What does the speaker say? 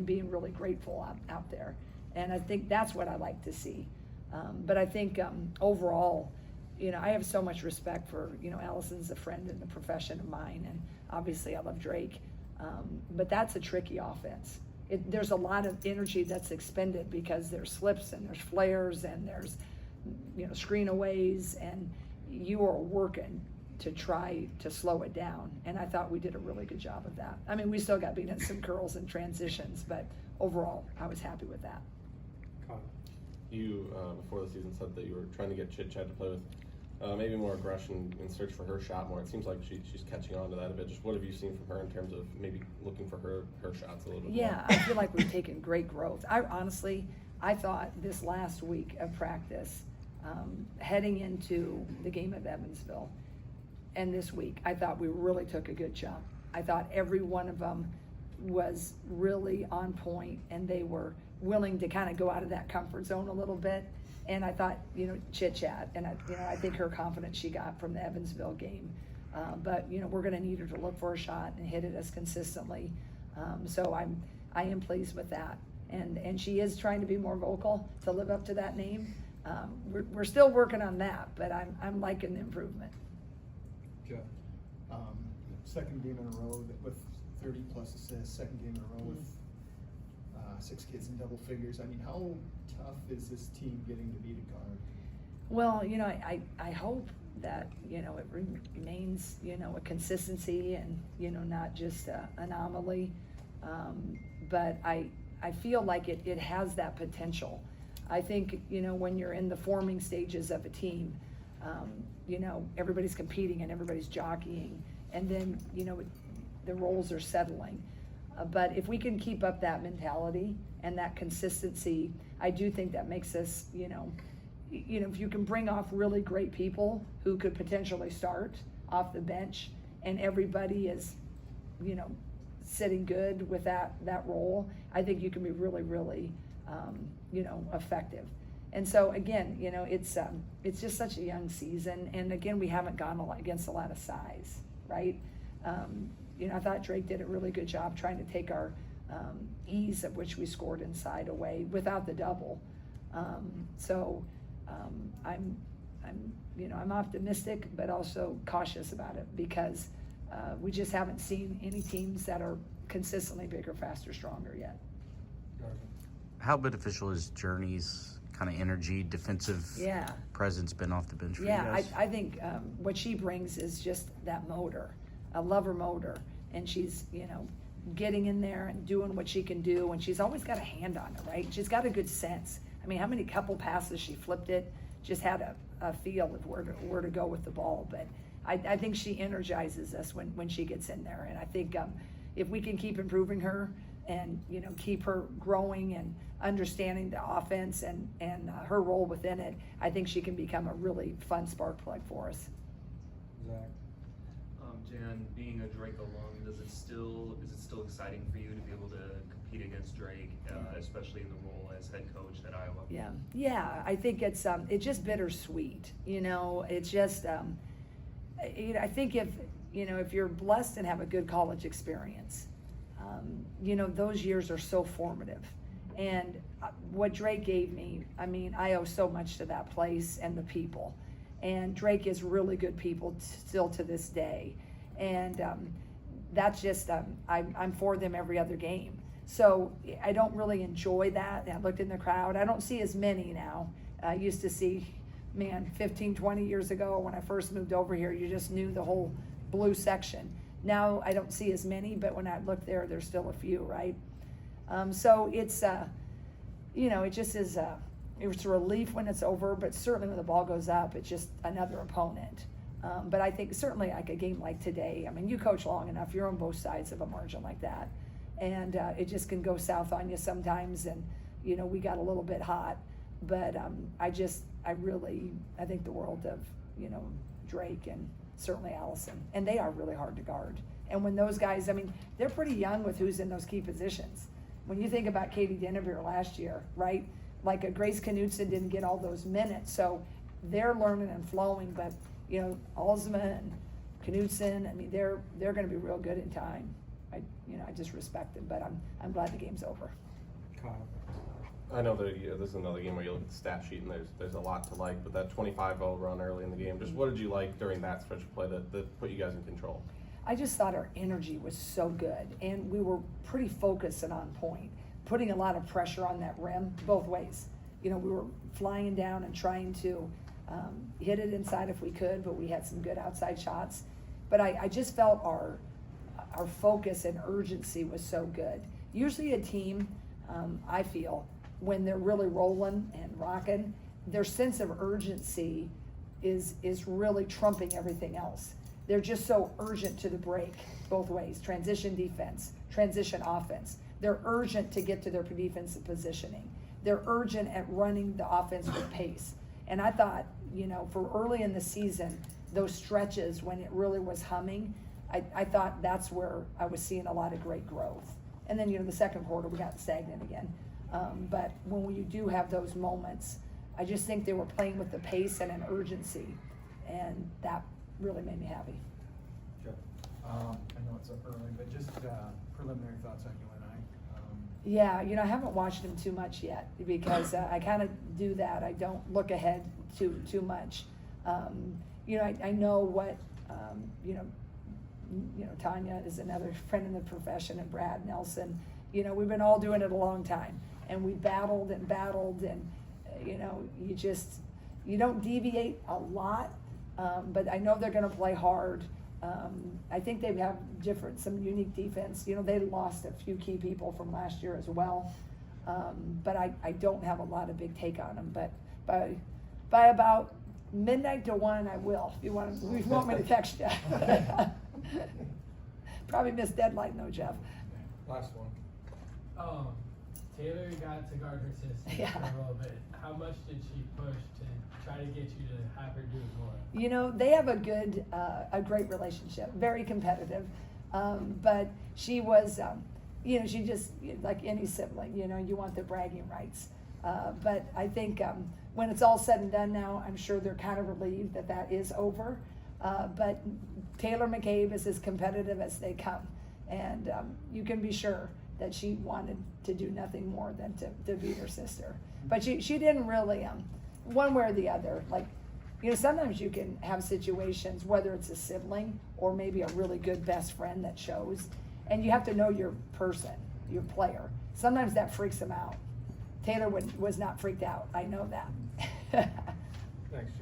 being really grateful out there. And I think that's what I like to see. But I think overall, I have so much respect for, Allison's a friend in the profession of mine, and obviously I love Drake. But that's a tricky offense. There's a lot of energy that's expended because there's slips and there's flares and there's, screen-aways, and you are working to try to slow it down. And I thought we did a really good job of that. I mean, we still got beat in some curls and transitions, but overall, I was happy with that. You, before the season, said that you were trying to get Chit Chat to play with maybe more aggression in search for her shot more. It seems like she's catching on to that a bit. Just what have you seen from her in terms of maybe looking for her shots a little bit more? I feel like we've taken great growth. I thought this last week of practice, heading into the game of Evansville, and this week, I thought we really took a good jump. I thought every one of them was really on point, and they were willing to kind of go out of that comfort zone a little bit. And I thought, Chit Chat, and I think her confidence she got from the Evansville game. But we're going to need her to look for a shot and hit it as consistently. So I am pleased with that. And she is trying to be more vocal to live up to that name. We're still working on that, but I'm liking the improvement. Jeff, second game in a row with 30 plus assists, second game in a row with 6 kids in double figures. I mean, how tough is this team getting to beat a guard? Well, I hope that, it remains, a consistency and, not just an anomaly. But I feel like it has that potential. I think, when you're in the forming stages of a team, everybody's competing and everybody's jockeying, and then, the roles are settling. But if we can keep up that mentality and that consistency, I do think that makes us, if you can bring off really great people who could potentially start off the bench, and everybody is, sitting good with that role, I think you can be really, really, effective. And so again, it's just such a young season, and again, we haven't gone against a lot of size, right? I thought Drake did a really good job trying to take our ease of which we scored inside away without the double. I'm optimistic, but also cautious about it because we just haven't seen any teams that are consistently bigger, faster, stronger yet. How beneficial is Journey's kind of energy, defensive presence been off the bench for you guys? I think what she brings is just that motor. I love her motor, and she's, getting in there and doing what she can do, and she's always got a hand on it, right? She's got a good sense. I mean, how many couple passes she flipped it, just had a feel of where to go with the ball. But I think she energizes us when she gets in there, and I think if we can keep improving her and, keep her growing and understanding the offense and her role within it, I think she can become a really fun spark plug for us. Zach? Jan, being a Drake alum, is it still exciting for you to be able to compete against Drake, especially in the role as head coach at Iowa? Yeah. I think it's just bittersweet. It's just I think if you're blessed and have a good college experience, those years are so formative. And what Drake gave me, I owe so much to that place and the people. And Drake is really good people still to this day. And that's just, I'm for them every other game. So I don't really enjoy that. I looked in the crowd. I don't see as many now. I used to see, 15, 20 years ago when I first moved over here, you just knew the whole blue section. Now I don't see as many, but when I look there, there's still a few, right? So it's, it just is, it's a relief when it's over, but certainly when the ball goes up, it's just another opponent. But I think certainly like a game like today, you coach long enough, you're on both sides of a margin like that. And it just can go south on you sometimes, and, we got a little bit hot. But I think the world of, Drake and certainly Allison. And they are really hard to guard. And when those guys, they're pretty young with who's in those key positions. When you think about Katie Denevere last year, right? Like a Grace Knutson didn't get all those minutes. So they're learning and flowing, but, Alsma and Knutson, they're going to be real good in time. I just respect him, but I'm glad the game's over. Kyle. I know that this is another game where you look at the stat sheet and there's a lot to like, but that 25-0 run early in the game, just what did you like during that stretch of play that put you guys in control? I just thought our energy was so good, and we were pretty focused and on point, putting a lot of pressure on that rim both ways. We were flying down and trying to hit it inside if we could, but we had some good outside shots. But I just felt our focus and urgency was so good. Usually a team, I feel, when they're really rolling and rocking, their sense of urgency is really trumping everything else. They're just so urgent to the break both ways, transition defense, transition offense. They're urgent to get to their defensive positioning. They're urgent at running the offense with pace. And I thought, for early in the season, those stretches when it really was humming, I thought that's where I was seeing a lot of great growth. And then, the second quarter, we got stagnant again. But when you do have those moments, I just think they were playing with the pace and an urgency, and that really made me happy. Sure. I know it's up early, but just preliminary thoughts on UNI. Yeah, I haven't watched them too much yet because I kind of do that. I don't look ahead too much. I know what, Tanya is another friend in the profession, and Brad Nelson. We've been all doing it a long time, and we battled, and you don't deviate a lot, but I know they're going to play hard. I think they have some unique defense. They lost a few key people from last year as well, but I don't have a lot of big take on them. But by about midnight to 1, I will. If you want me to text you. Probably missed deadline though, Jeff. Last one. Taylor got to guard her sister for a little bit. How much did she push to try to get you to have her do more? They have a great relationship, very competitive. But she was, she just, like any sibling, you want the bragging rights. But I think when it's all said and done now, I'm sure they're kind of relieved that is over. But Taylor McCabe is as competitive as they come. And you can be sure that she wanted to do nothing more than to beat her sister. But she didn't really, one way or the other, sometimes you can have situations, whether it's a sibling or maybe a really good best friend that shows, and you have to know your person, your player. Sometimes that freaks them out. Taylor was not freaked out. I know that. Thanks, Jim.